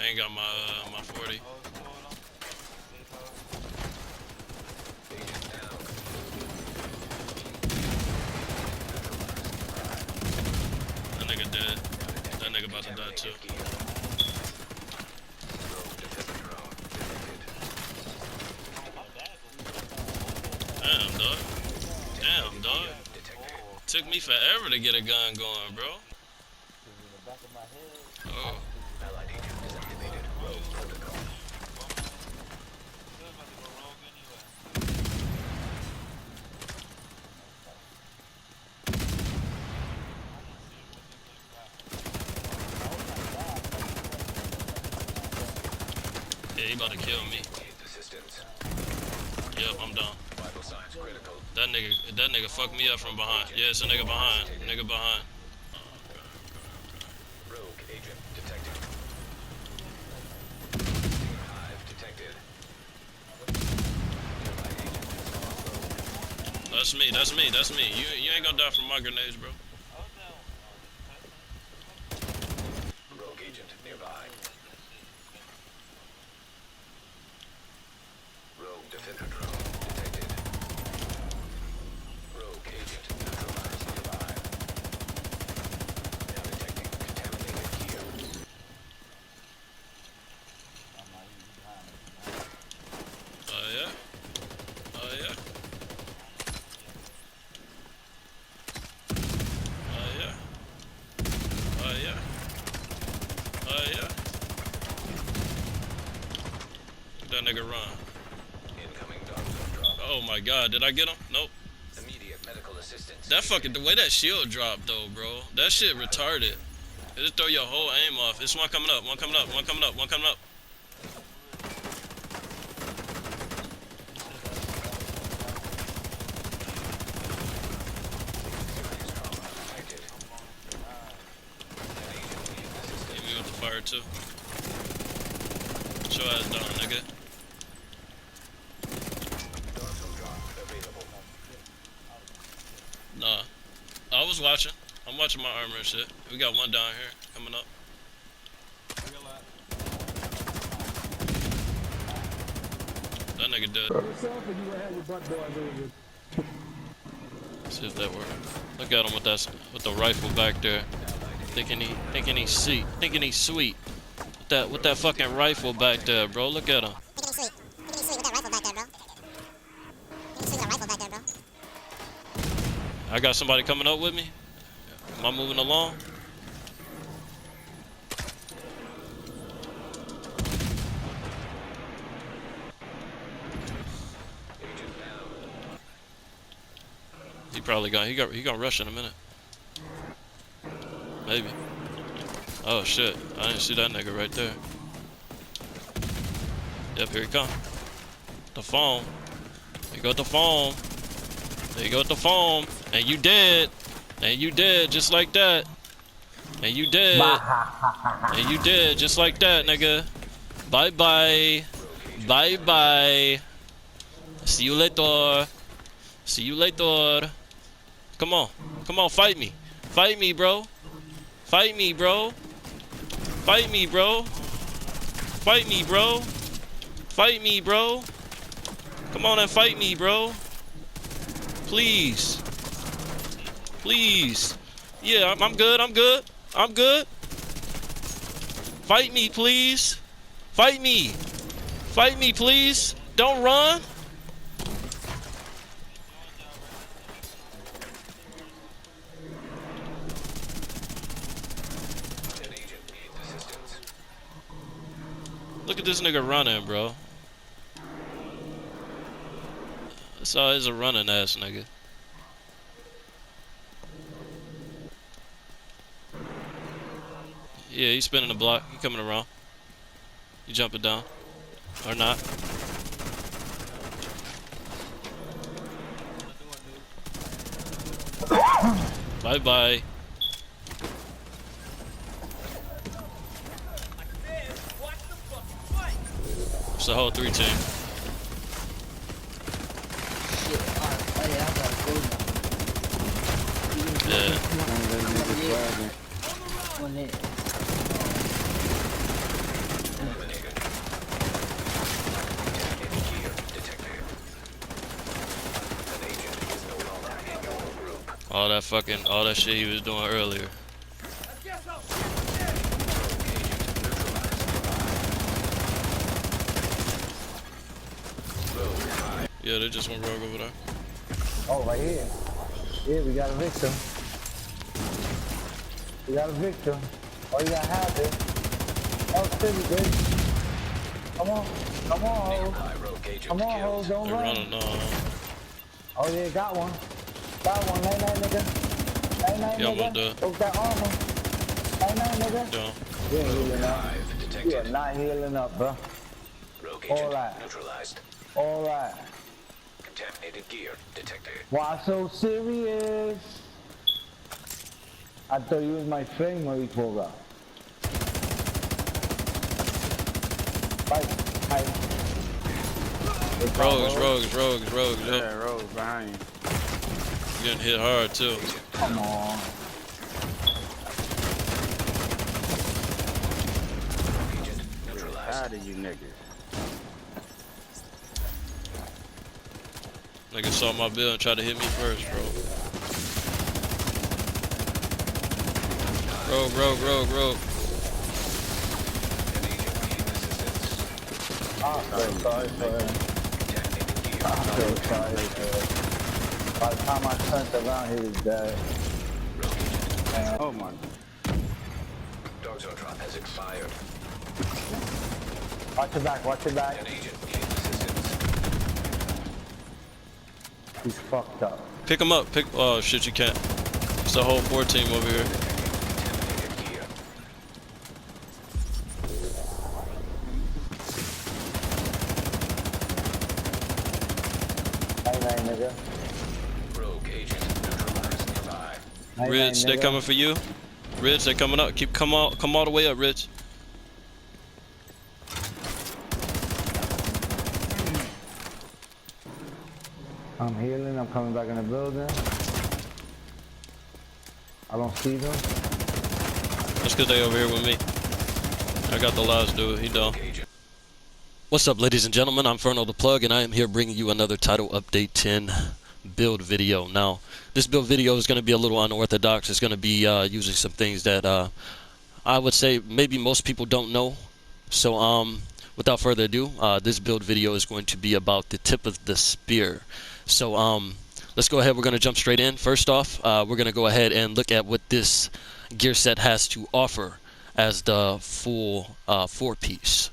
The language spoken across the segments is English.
ain't got my 40. That nigga dead. That nigga about to die too. Damn, dog. Damn, dog. Took me forever to get a gun going, bro. Oh. Yeah, he about to kill me. Yep, I'm done. That nigga fucked me up from behind. Yeah, it's a nigga behind. Nigga behind. Rogue agent detected. That's me. That's me. That's me. You ain't gonna die from my grenades, bro. Rogue agent nearby. Rogue defender drone detected. Rogue agent neutralized nearby. Now detecting contaminated gear. Oh yeah. Oh yeah. Oh yeah. Oh yeah. Oh yeah. That nigga run. Incoming dog zone drop. Oh my god, did I get him? Nope. Immediate medical assistance. That fucking, the way that shield dropped though, bro. That shit retarded. It just throw your whole aim off. It's one coming up, one coming up, one coming up, one coming up. Hit me with the fire too. Show ass down, nigga. Nah. I was watching. I'm watching my armor and shit. We got one down here coming up. That nigga dead. See if that works. Look at him with the rifle back there. Thinking he's sweet. With that fucking rifle back there, bro. Look at him. Thinking he's sweet with that rifle back there, bro. Thinking he's sweet with that rifle back there, bro. I got somebody coming up with me. Am I moving along? He probably he gonna rush in a minute. Maybe. Oh shit! I didn't see that nigga right there. Yep, here he come. The phone. There you go with the phone. There you go with the phone. And you dead. And you dead just like that. And you dead. And you dead just like that, nigga. Bye bye. Bye bye. See you later. See you later. Come on. Come on, fight me. Fight me, bro. Fight me, bro. Fight me, bro. Fight me, bro. Fight me, bro. Come on and fight me, bro. Please. Please. Yeah, I'm good. I'm good. I'm good. Fight me, please. Fight me. Fight me, please. Don't run. Look at this nigga running, bro. That's always a running ass nigga. Yeah, he's spinning the block. He coming around. You jumping down. Or not. Bye bye. It's the whole 3 team. Yeah. All that shit he was doing earlier. Yeah, they just went rogue over there. Oh, right here. Yeah, we got a victim. We got a victim. Oh, you gotta have it. Oh, city, bitch. Come on. Come on, ho. Come on, ho. Don't They're run. running on. Oh, yeah, got one. Got one. Night, night, nigga. Night, night, Yeah, I'm nigga. on that. Broke that armor. Night, night, nigga. Down. You ain't healing up. Detected. You are not healing up, bro. Rogue All agent right. neutralized. All right. Contaminated gear detected. Why so serious? I thought you was my friend, Mariposa. Fight, fight. Rogues. Yep. Yeah, rogue behind you. Getting hit hard too. Come on. Agent neutralized. Tired of you niggas. Nigga saw my bill and tried to hit me first, bro. Rogue. I'm so sorry for him. I'm so sorry for him. By the time I turned around, he was dead. Man, Oh my. Dog zone drop has expired. watch your back, watch your back. An agent needing assistance. He's fucked up. Pick him up. Oh shit, you can't. It's the whole 4 team over here. Contaminated gear. Night, night, nigga. Rogue agent neutralized nearby. Night, Ridge, night, they nigga. coming for you. Ridge, they coming up. Come all the way up, Ridge. I'm healing, I'm coming back in the building. I don't see them. That's cause they over here with me. I got the last dude. He done. Agent. What's up, ladies and gentlemen? I'm Ferno the Plug, and I am here bringing you another Title Update 10 build video. Now, this build video is going to be a little unorthodox. It's going to be using some things that I would say maybe most people don't know. So, without further ado, this build video is going to be about the tip of the spear. So, let's go ahead. We're going to jump straight in. First off, we're going to go ahead and look at what this gear set has to offer as the full 4-piece.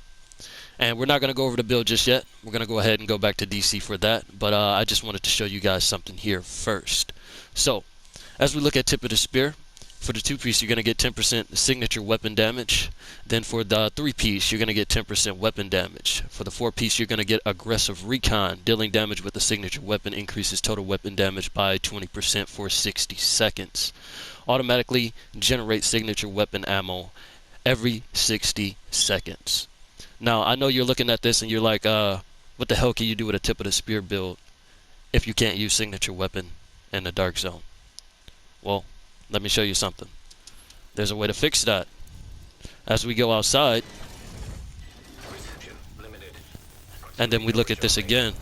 And we're not going to go over the build just yet. We're going to go ahead and go back to DC for that. But I just wanted to show you guys something here first. So, as we look at tip of the spear, for the 2-piece, you're going to get 10% signature weapon damage. Then for the 3-piece, you're going to get 10% weapon damage. For the 4-piece, you're going to get aggressive recon. Dealing damage with a signature weapon increases total weapon damage by 20% for 60 seconds. Automatically generate signature weapon ammo every 60 seconds. Now, I know you're looking at this and you're like, what the hell can you do with a tip of the spear build if you can't use signature weapon in the dark zone? Well, let me show you something. There's a way to fix that. As we go outside, Reception limited. and then we look at this again,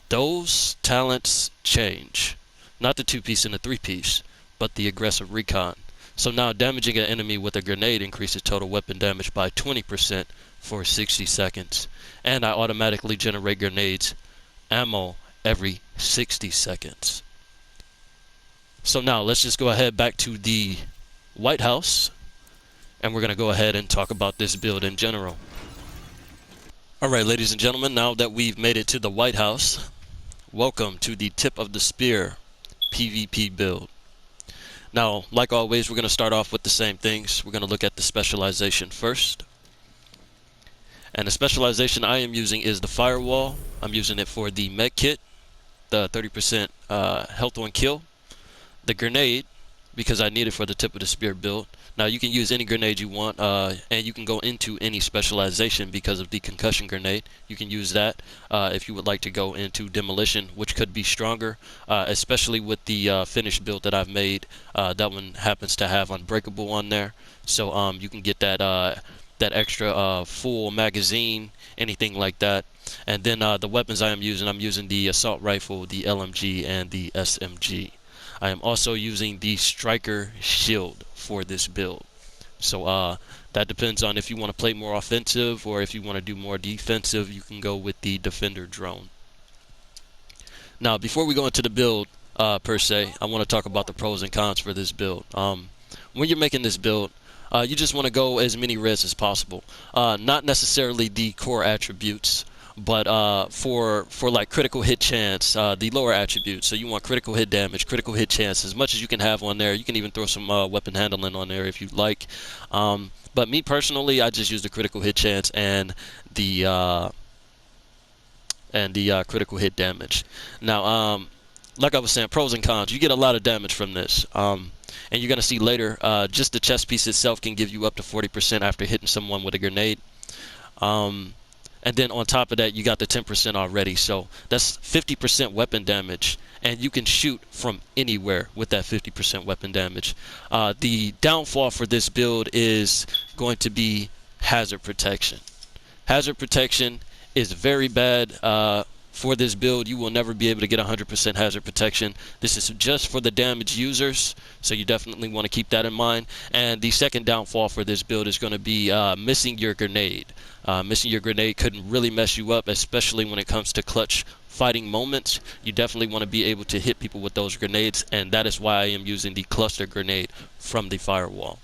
those talents change. Not the 2-piece and the 3-piece, but the aggressive recon. So now damaging an enemy with a grenade increases total weapon damage by 20% for 60 seconds. And I automatically generate grenades ammo every 60 seconds. So now let's just go ahead back to the White House, and we're going to go ahead and talk about this build in general. Alright, ladies and gentlemen, now that we've made it to the White House, welcome to the Tip of the Spear PvP build. Now, like always, we're going to start off with the same things. We're going to look at the specialization first. And the specialization I am using is the Firewall. I'm using it for the med kit, the 30% health on kill, the grenade, because I need it for the tip of the spear build. Now, you can use any grenade you want, and you can go into any specialization because of the concussion grenade. You can use that if you would like to go into demolition, which could be stronger, especially with the finished build that I've made. That one happens to have unbreakable on there, so you can get that that extra full magazine, anything like that. And then the weapons I'm using the assault rifle, the LMG, and the SMG. I am also using the striker shield for this build. So that depends on if you want to play more offensive or if you want to do more defensive. You can go with the defender drone. Now, before we go into the build per se, I want to talk about the pros and cons for this build. When you're making this build, you just want to go as many res as possible. Not necessarily the core attributes, but for like critical hit chance, the lower attributes. So you want critical hit damage, critical hit chance, as much as you can have on there. You can even throw some weapon handling on there if you'd like. But me personally, I just use the critical hit chance and the critical hit damage. Now, like I was saying, pros and cons. You get a lot of damage from this. And you're going to see later, just the chest piece itself can give you up to 40% after hitting someone with a grenade. And then on top of that, you got the 10% already. So that's 50% weapon damage. And you can shoot from anywhere with that 50% weapon damage. The downfall for this build is going to be hazard protection. Hazard protection is very bad for this build. You will never be able to get 100% hazard protection. This is just for the damage users, so you definitely want to keep that in mind. And the second downfall for this build is going to be missing your grenade. Missing your grenade could really mess you up, especially when it comes to clutch fighting moments. You definitely want to be able to hit people with those grenades, and that is why I am using the cluster grenade from the firewall.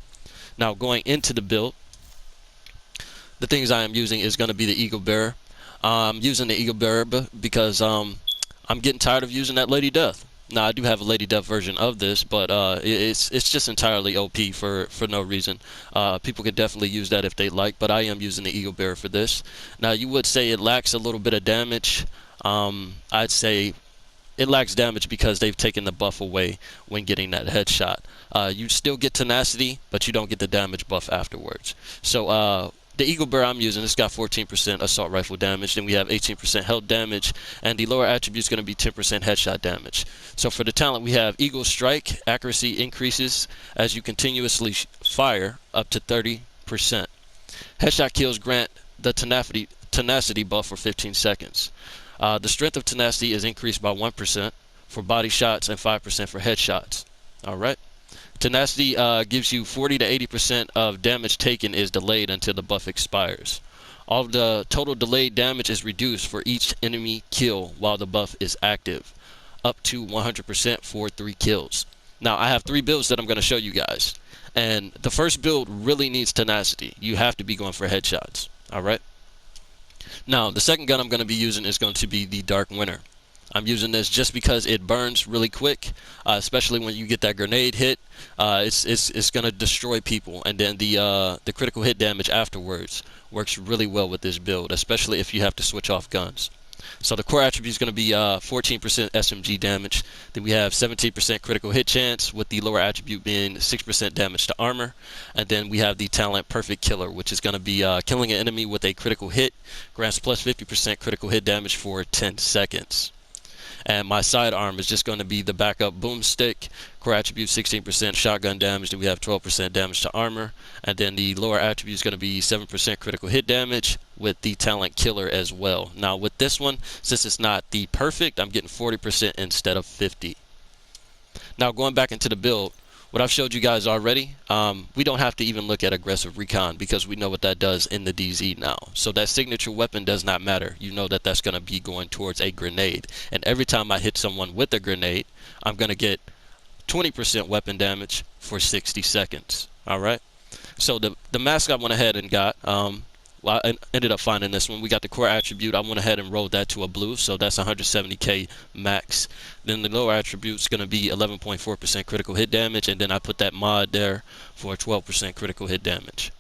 Now, going into the build, the things I am using is going to be the Eagle Bearer. I'm using the Eagle Bearer because I'm getting tired of using that Lady Death. Now, I do have a Lady Death version of this, but it's just entirely OP for no reason. People could definitely use that if they like, but I am using the Eagle Bearer for this. Now, you would say it lacks a little bit of damage. I'd say it lacks damage because they've taken the buff away when getting that headshot. You still get tenacity, but you don't get the damage buff afterwards. So, the Eagle Bearer I'm using, it's got 14% assault rifle damage. Then we have 18% health damage. And the lower attribute is going to be 10% headshot damage. So for the talent, we have Eagle Strike. Accuracy increases as you continuously fire up to 30%. Headshot kills grant the tenacity buff for 15 seconds. The strength of tenacity is increased by 1% for body shots and 5% for headshots. Alright. Tenacity gives you 40 to 80% of damage taken is delayed until the buff expires. All of the total delayed damage is reduced for each enemy kill while the buff is active, up to 100% for 3 kills. Now, I have 3 builds that I'm going to show you guys. And the first build really needs tenacity. You have to be going for headshots. Alright? Now, the second gun I'm going to be using is going to be the Dark Winter. I'm using this just because it burns really quick, especially when you get that grenade hit. It's going to destroy people, and then the critical hit damage afterwards works really well with this build, especially if you have to switch off guns. So the core attribute is going to be 14% SMG damage. Then we have 17% critical hit chance, with the lower attribute being 6% damage to armor. And then we have the talent Perfect Killer, which is going to be killing an enemy with a critical hit, grants plus 50% critical hit damage for 10 seconds. And my sidearm is just going to be the backup boomstick. Core attribute 16% shotgun damage. Then we have 12% damage to armor. And then the lower attribute is going to be 7% critical hit damage with the talent killer as well. Now with this one, since it's not the perfect, I'm getting 40% instead of 50. Now going back into the build, what I've showed you guys already, we don't have to even look at aggressive recon because we know what that does in the DZ now. So that signature weapon does not matter. You know that that's going to be going towards a grenade. And every time I hit someone with a grenade, I'm going to get 20% weapon damage for 60 seconds. Alright? So the mask I went ahead and got, well, I ended up finding this one. We got the core attribute. I went ahead and rolled that to a blue, so that's 170k max. Then the lower attribute is going to be 11.4% critical hit damage, and then I put that mod there for 12% critical hit damage.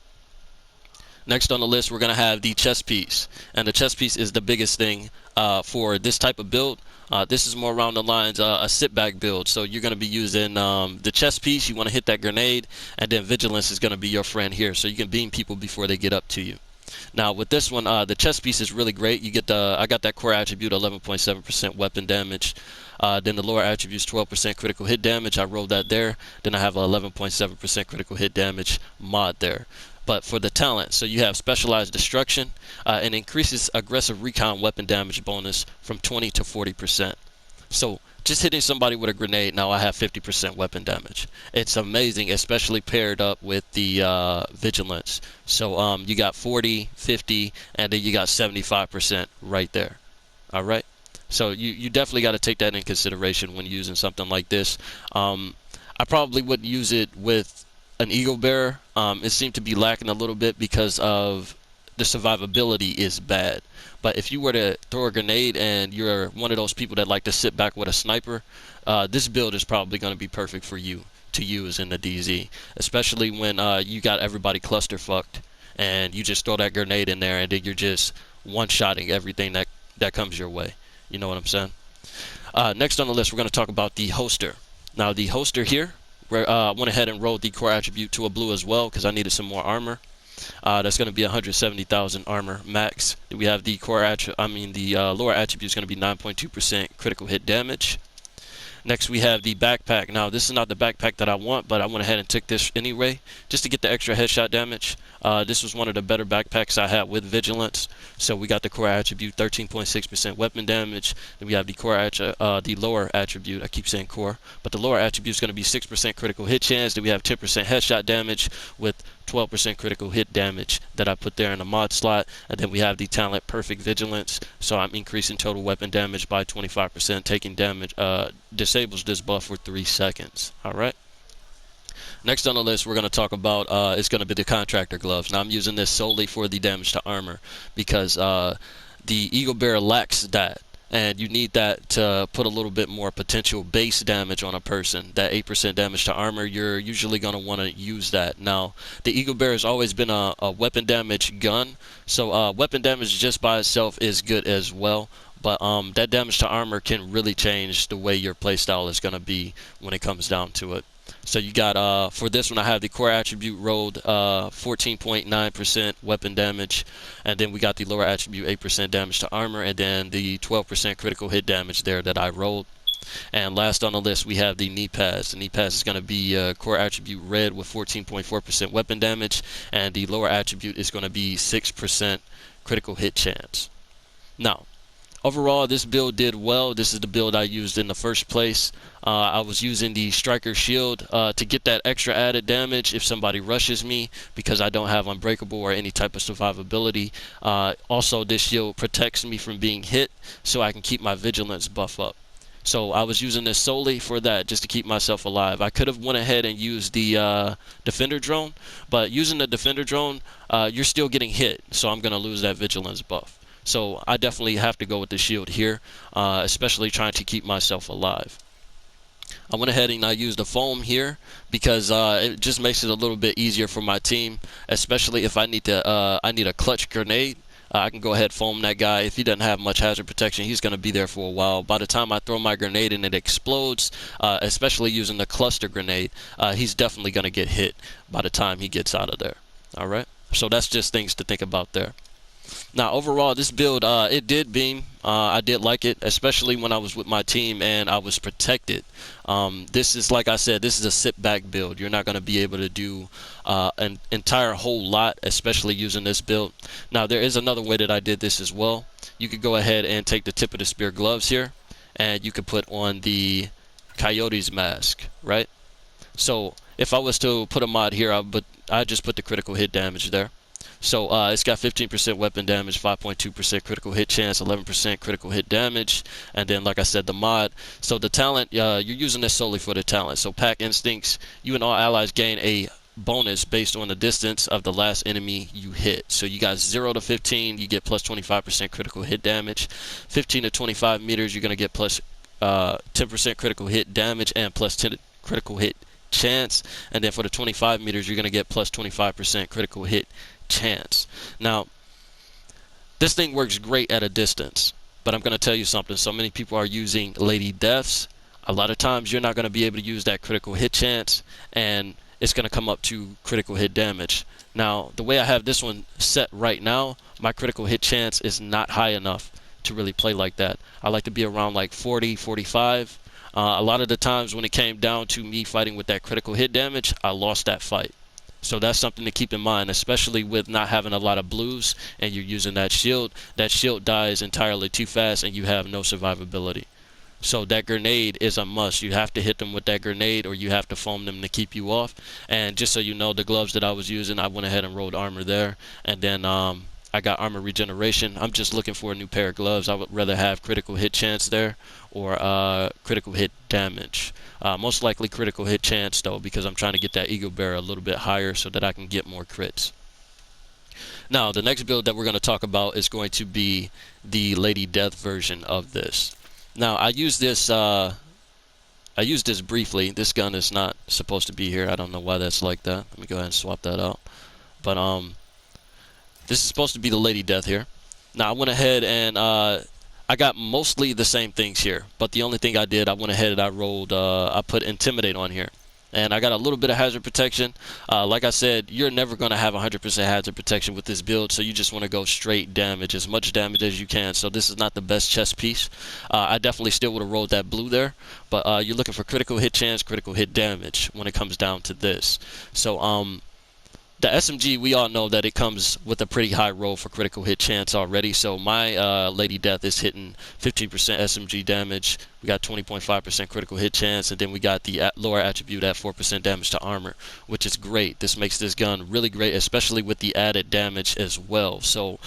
Next on the list, we're going to have the chest piece, and the chest piece is the biggest thing for this type of build. This is more around the lines a sit-back build, so you're going to be using the chest piece. You want to hit that grenade, and then vigilance is going to be your friend here, so you can beam people before they get up to you. Now with this one, the chest piece is really great. You get I got that core attribute, 11.7% weapon damage. Then the lower attribute is 12% critical hit damage. I rolled that there. Then I have 11.7% critical hit damage mod there. but for the talent. So you have specialized destruction, and increases aggressive recon weapon damage bonus from 20 to 40%. So just hitting somebody with a grenade, now I have 50% weapon damage. It's amazing, especially paired up with the vigilance. So you got 40, 50, and then you got 75% right there. All right. So you definitely got to take that in consideration when using something like this. I probably wouldn't use it with an Eagle Bearer. It seemed to be lacking a little bit because of the survivability is bad. But if you were to throw a grenade and you're one of those people that like to sit back with a sniper, this build is probably going to be perfect for you to use in the DZ, especially when you got everybody cluster fucked and you just throw that grenade in there and then you're just one-shotting everything that comes your way. You know what I'm saying? Next on the list, we're going to talk about the Hoster. Now, the Hoster here, I went ahead and rolled the core attribute to a blue as well because I needed some more armor. That's going to be 170,000 armor max. We have the lower attribute is going to be 9.2% critical hit damage. Next, we have the backpack. Now, this is not the backpack that I want, but I went ahead and took this anyway, just to get the extra headshot damage. This was one of the better backpacks I had with Vigilance. So we got the core attribute, 13.6% weapon damage. Then we have the lower attribute. I keep saying core, but the lower attribute is going to be 6% critical hit chance. Then we have 10% headshot damage with 12% critical hit damage that I put there in the mod slot. And then we have the talent perfect vigilance. So I'm increasing total weapon damage by 25%, taking damage, disables this buff for 3 seconds. All right. Next on the list, we're going to talk about is going to be the contractor gloves. Now I'm using this solely for the damage to armor because the Eagle Bearer lacks that. And you need that to put a little bit more potential base damage on a person. That 8% damage to armor, you're usually going to want to use that. Now, the Eagle Bearer has always been a weapon damage gun. So weapon damage just by itself is good as well. But that damage to armor can really change the way your playstyle is going to be when it comes down to it. So you got, for this one, I have the core attribute rolled 14.9% weapon damage. And then we got the lower attribute 8% damage to armor. And then the 12% critical hit damage there that I rolled. And last on the list, we have the knee pads. The knee pads is going to be core attribute red with 14.4% weapon damage. And the lower attribute is going to be 6% critical hit chance. Now, overall, this build did well. This is the build I used in the first place. I was using the Striker Shield to get that extra added damage if somebody rushes me because I don't have Unbreakable or any type of survivability. Also, this shield protects me from being hit so I can keep my vigilance buff up. So I was using this solely for that, just to keep myself alive. I could have went ahead and used the Defender Drone, but using the Defender Drone, you're still getting hit, so I'm going to lose that vigilance buff. So I definitely have to go with the shield here, especially trying to keep myself alive. I went ahead and I used the foam here because it just makes it a little bit easier for my team, especially if I need a clutch grenade. I can go ahead and foam that guy. If he doesn't have much hazard protection, he's going to be there for a while. By the time I throw my grenade and it explodes, especially using the cluster grenade, he's definitely going to get hit by the time he gets out of there. All right. So that's just things to think about there. Now, overall, this build, it did beam. I did like it, especially when I was with my team and I was protected. This is, like I said, this is a sit-back build. You're not going to be able to do an entire whole lot, especially using this build. Now, there is another way that I did this as well. You could go ahead and take the tip of the spear gloves here, and you could put on the Coyote's mask, right? So, if I was to put a mod here, I'd just put the critical hit damage there. So it's got 15% weapon damage, 5.2% critical hit chance, 11% critical hit damage, and then, like I said, the mod. So the talent, you're using this solely for the talent. So Pack Instincts, you and all allies gain a bonus based on the distance of the last enemy you hit. So you got 0 to 15, you get plus 25% critical hit damage. 15 to 25 meters, you're going to get plus 10% critical hit damage and plus 10 critical hit chance. And then for the 25 meters, you're going to get plus 25% critical hit chance. Now, this thing works great at a distance, but I'm going to tell you something. So many people are using Lady Deaths. A lot of times you're not going to be able to use that critical hit chance, and it's going to come up to critical hit damage. Now, the way I have this one set right now, my critical hit chance is not high enough to really play like that. I like to be around like 40, 45. A lot of the times when it came down to me fighting with that critical hit damage, I lost that fight. So that's something to keep in mind, especially with not having a lot of blues and you're using that shield. That shield dies entirely too fast and you have no survivability. So that grenade is a must. You have to hit them with that grenade or you have to foam them to keep you off. And just so you know, the gloves that I was using, I went ahead and rolled armor there. And then I got armor regeneration. I'm just looking for a new pair of gloves. I would rather have critical hit chance there or critical hit damage. Most likely critical hit chance though, because I'm trying to get that eagle bearer a little bit higher so that I can get more crits. Now the next build that we're going to talk about is going to be the Lady Death version of this. Now I use this briefly. This gun is not supposed to be here. I don't know why that's like that. Let me go ahead and swap that out. But this is supposed to be the Lady Death here. Now I went ahead and I got mostly the same things here, but the only thing I did, I went ahead and I rolled, I put Intimidate on here. And I got a little bit of hazard protection. Like I said, you're never going to have 100% hazard protection with this build, so you just want to go straight damage, as much damage as you can. So this is not the best chest piece. I definitely still would have rolled that blue there, but you're looking for critical hit chance, critical hit damage when it comes down to this. So the SMG, we all know that it comes with a pretty high roll for critical hit chance already. So my Lady Death is hitting 15% SMG damage. We got 20.5% critical hit chance, and then we got the lower attribute at 4% damage to armor, which is great. This makes this gun really great, especially with the added damage as well. So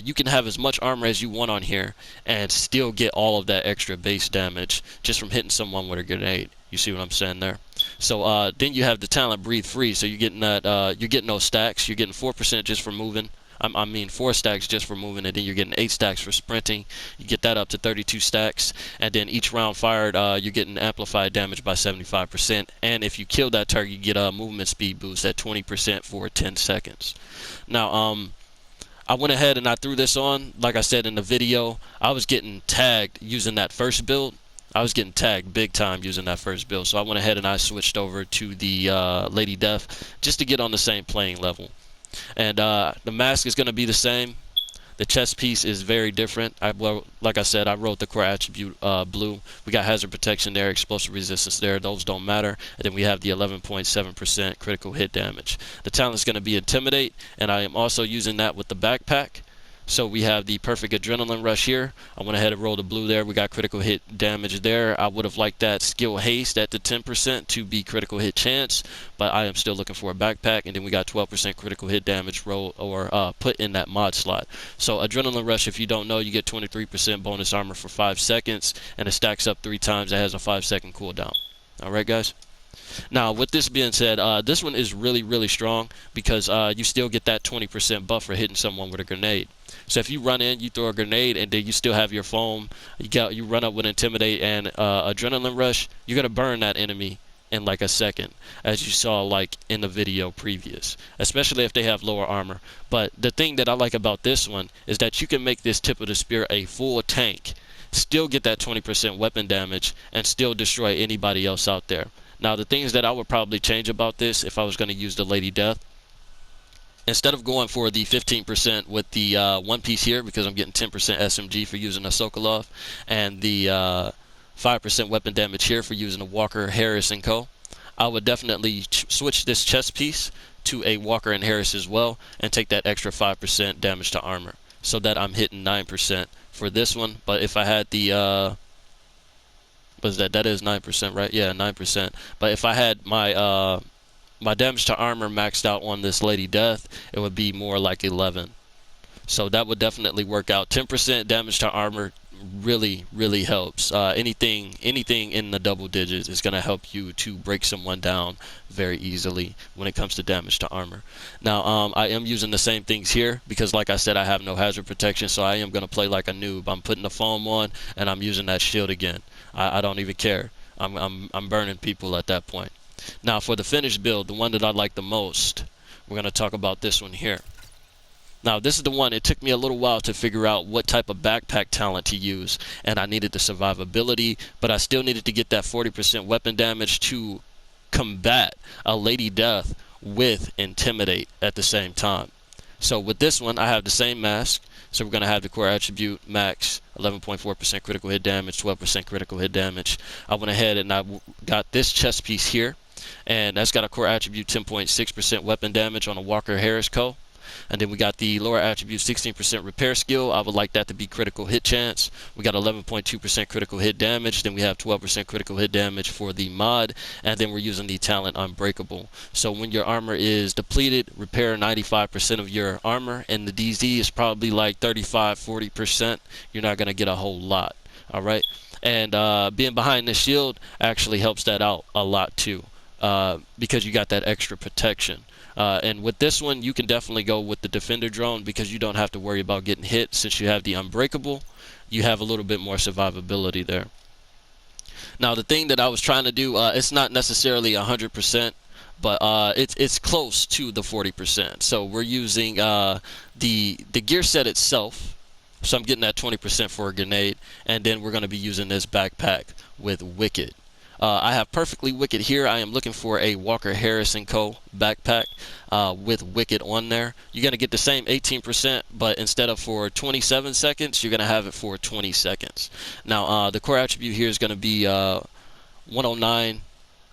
you can have as much armor as you want on here and still get all of that extra base damage just from hitting someone with a grenade. You see what I'm saying there? So then you have the talent Breathe Free. So you're getting that, you're getting those stacks. You're getting 4% just for moving. I mean 4 stacks just for moving, and then you're getting 8 stacks for sprinting. You get that up to 32 stacks, and then each round fired, you're getting amplified damage by 75%. And if you kill that target, you get a movement speed boost at 20% for 10 seconds. Now, I went ahead and I threw this on. Like I said in the video, I was getting tagged using that first build. I was getting tagged big time using that first build, so I went ahead and I switched over to the Lady Death just to get on the same playing level. And the mask is going to be the same. The chest piece is very different. Well, like I said, I wrote the core attribute blue. We got hazard protection there, explosive resistance there. Those don't matter. And then we have the 11.7% critical hit damage. The talent is going to be Intimidate, and I am also using that with the backpack. So we have the perfect adrenaline rush here. I went ahead and rolled a blue there. We got critical hit damage there. I would have liked that skill haste at the 10% to be critical hit chance, but I am still looking for a backpack. And then we got 12% critical hit damage roll or put in that mod slot. So adrenaline rush, if you don't know, you get 23% bonus armor for 5 seconds, and it stacks up 3 times. It has a 5-second cooldown. All right, guys. Now, with this being said, this one is really, really strong because you still get that 20% buff for hitting someone with a grenade. So if you run in, you throw a grenade, and then you still have your foam, you run up with Intimidate and Adrenaline Rush, you're going to burn that enemy in like a second, as you saw like in the video previous, especially if they have lower armor. But the thing that I like about this one is that you can make this tip of the spear a full tank, still get that 20% weapon damage, and still destroy anybody else out there. Now, the things that I would probably change about this if I was going to use the Lady Death, instead of going for the 15% with the one piece here, because I'm getting 10% SMG for using a Sokolov, and the 5% weapon damage here for using a Walker, Harris, and Co., I would definitely switch this chest piece to a Walker and Harris as well, and take that extra 5% damage to armor, so that I'm hitting 9% for this one. But if I had the was that is 9%, right? Yeah, 9%. But if I had my my damage to armor maxed out on this Lady Death, it would be more like 11. So that would definitely work out. 10% damage to armor really, really helps. Anything in the double digits is going to help you to break someone down very easily when it comes to damage to armor. Now, I am using the same things here because, like I said, I have no hazard protection, so I am going to play like a noob. I'm putting the foam on, and I'm using that shield again. I don't even care. I'm burning people at that point. Now, for the finished build, the one that I like the most, we're going to talk about this one here. Now, this is the one, it took me a little while to figure out what type of backpack talent to use, and I needed the survivability, but I still needed to get that 40% weapon damage to combat a Lady Death with Intimidate at the same time. So with this one, I have the same mask, so we're going to have the core attribute max, 11.4% critical hit damage, 12% critical hit damage. I went ahead and I got this chest piece here, and that's got a core attribute 10.6% weapon damage on a Walker Harris Co. And then we got the lower attribute 16% repair skill. I would like that to be critical hit chance. We got 11.2% critical hit damage. Then we have 12% critical hit damage for the mod. And then we're using the talent Unbreakable. So when your armor is depleted, repair 95% of your armor. And the DZ is probably like 35-40%. You're not going to get a whole lot. All right. And being behind the shield actually helps that out a lot too. Because you got that extra protection. And with this one, you can definitely go with the Defender drone because you don't have to worry about getting hit. Since you have the Unbreakable, you have a little bit more survivability there. Now, the thing that I was trying to do, it's not necessarily 100%, but it's close to the 40%. So we're using the gear set itself. So I'm getting that 20% for a grenade, and then we're going to be using this backpack with Wicked. I have Perfectly Wicked here. I am looking for a Walker Harris & Co. backpack with Wicked on there. You're going to get the same 18%, but instead of for 27 seconds, you're going to have it for 20 seconds. Now, the core attribute here is going to be 109,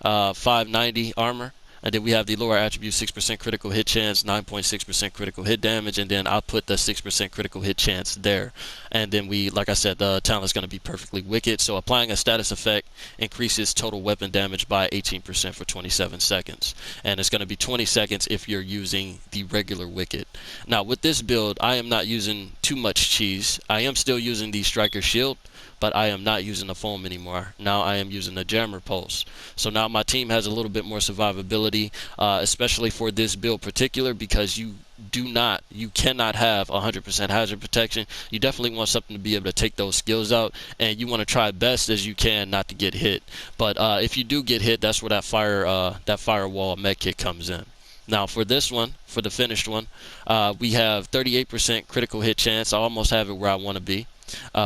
590 armor. And then we have the lower attribute 6% critical hit chance, 9.6% critical hit damage, and then I'll put the 6% critical hit chance there. And then we, like I said, the talent is going to be Perfectly Wicked. So applying a status effect increases total weapon damage by 18% for 27 seconds. And it's going to be 20 seconds if you're using the regular Wicked. Now with this build, I am not using too much cheese. I am still using the Striker Shield, but I am not using the foam anymore. Now I am using the Jammer Pulse. So now my team has a little bit more survivability, especially for this build particular, because you cannot have 100% hazard protection. You definitely want something to be able to take those skills out, and you want to try best as you can not to get hit. But if you do get hit, that's where that firewall medkit comes in. Now for this one, for the finished one, we have 38% critical hit chance. I almost have it where I want to be.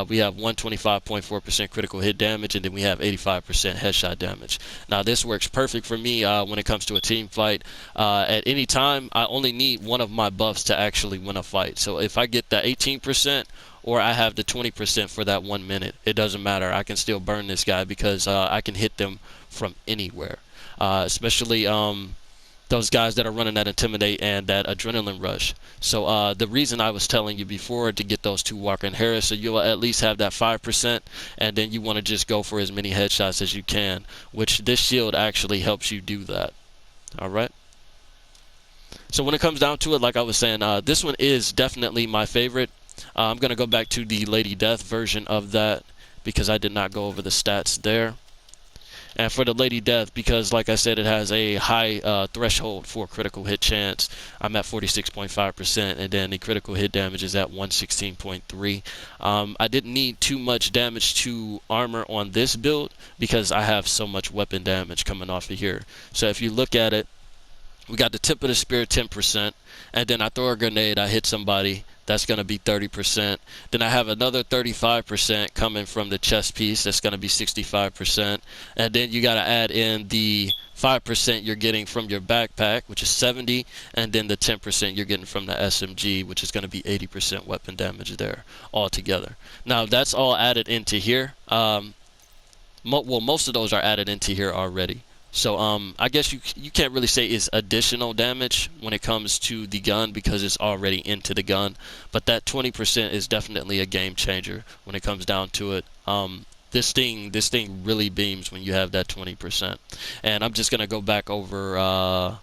We have 125.4% critical hit damage, and then we have 85% headshot damage. Now this works perfect for me when it comes to a team fight. At any time, I only need one of my buffs to actually win a fight. So if I get the 18% or I have the 20% for that 1 minute, it doesn't matter. I can still burn this guy because I can hit them from anywhere. Especially those guys that are running that Intimidate and that Adrenaline Rush. So the reason I was telling you before to get those two Walker and Harris, so you'll at least have that 5%, and then you want to just go for as many headshots as you can, which this shield actually helps you do that. Alright? So when it comes down to it, like I was saying, this one is definitely my favorite. I'm going to go back to the Lady Death version of that because I did not go over the stats there. And for the Lady Death, because like I said, it has a high threshold for critical hit chance. I'm at 46.5%, and then the critical hit damage is at 116.3. I didn't need too much damage to armor on this build because I have so much weapon damage coming off of here. So if you look at it, we got the tip of the spear 10%, and then I throw a grenade, I hit somebody, that's going to be 30%. Then I have another 35% coming from the chest piece, that's going to be 65%. And then you got to add in the 5% you're getting from your backpack, which is 70, and then the 10% you're getting from the SMG, which is going to be 80% weapon damage there altogether. Now that's all added into here. Well, most of those are added into here already. So I guess you can't really say it's additional damage when it comes to the gun because it's already into the gun. But that 20% is definitely a game changer when it comes down to it. This thing really beams when you have that 20%. And I'm just gonna go back over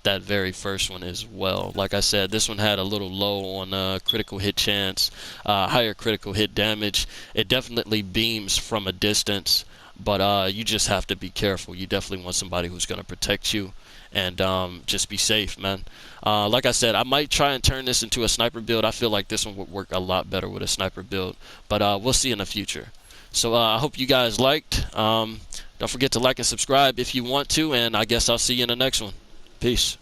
that very first one as well. Like I said, this one had a little low on critical hit chance, higher critical hit damage. It definitely beams from a distance. But you just have to be careful. You definitely want somebody who's going to protect you and just be safe, man. Like I said, I might try and turn this into a sniper build. I feel like this one would work a lot better with a sniper build. But we'll see in the future. So I hope you guys liked. Don't forget to like and subscribe if you want to. And I guess I'll see you in the next one. Peace.